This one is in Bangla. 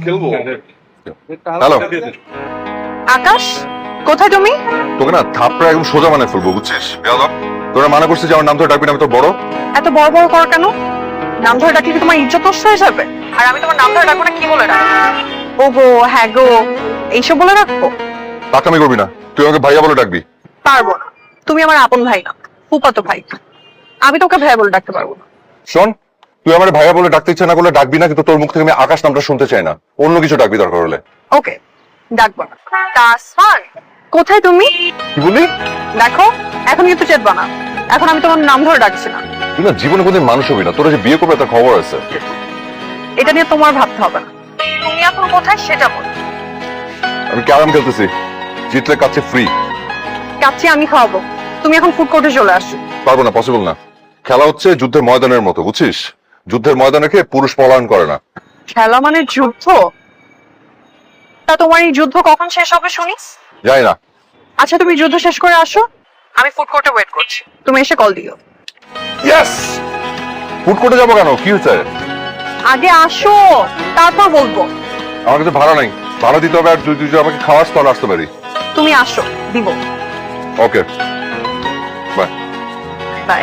খেলবো। হ্যালো আকাশ, কোথায় তুমি? তোকে না থাপড়া একদম সোজা মানে ফেলবো, বুঝছিস? বেয়াদব, তোরা মানা করছিস যে আমার নাম ধরে ডাকবি না, আমি তো বড়। এত বড় বড় করো কেন? নাম ধরে ডাকলে কি তোমার ইজ্জত নষ্ট হয়ে যাবে? আর আমি তোমার নাম ধরে ডাকবো না, কি বলে ডাকবো? ও গো, হ্যাঁ গো, এইসব বলে রাখবো? পাকামি করবি না, তুই আমাকে ভাইয়া বলে ডাকবি। পারবো না, তুমি আমার আপন ভাই না, ফুফাতো ভাই। আমি তোকে ভাইয়া বলে ডাকতে পারবো না। শোন, তুই আমার ভাইয়া বলে ডাকতে ইচ্ছা না করলে ডাকবি না, কিন্তু তোর মুখ থেকে আমি আকাশ নামটা শুনতে চাই না। অন্য কিছু ডাকবি দরকার হলে। ওকে, ডাকবো না। তাসমান, কোথায় তুমি? কি বলি? দেখো, এখন কিন্তু চেতবা না। এখন আমি তোমার নাম ধরে ডাকছি না। তুই না জীবনে কোনদিন মানুষ হবি না, তোরা যে বিয়ে করবে তার খবর আছে। এটা নিয়ে তোমার ভাবতে হবে না। তুমি এখন কোথায় সেটা বলো। আমি ক্যারাম খেলতেছি, জিতলে কাছে ফ্রি। কাচ্চি আমি খাওয়াবো, তুমি এখন ফুড কোর্টে চলে আসো। পারবো না, পসিবল না। খেলা হচ্ছে যুদ্ধের ময়দানের মতো, বুঝছিস? যুদ্ধের ময়দানে খেয়ে পুরুষ পলায়ন করে না। খেলা মানে যুদ্ধ? তা তোমার এই যুদ্ধ কখন শেষ হবে শুনি? যাই না। আচ্ছা, তুমি যুদ্ধ শেষ করে আসো, আমি ফুড কোর্টে ওয়েট করছি, তুমি এসে কল দিও। ইয়েস! ফুড কোর্টে যাবো কেন, কি হয়েছে? আগে আসো, তারপর বলবো। আমার কাছে ভাড়া নাই, ভাড়া দিতে হবে। আর তুই তুই আমাকে খাওয়াস তাহলে আসতে পারি। তুমি আসো, দিব। ওকে, বাই। বাই।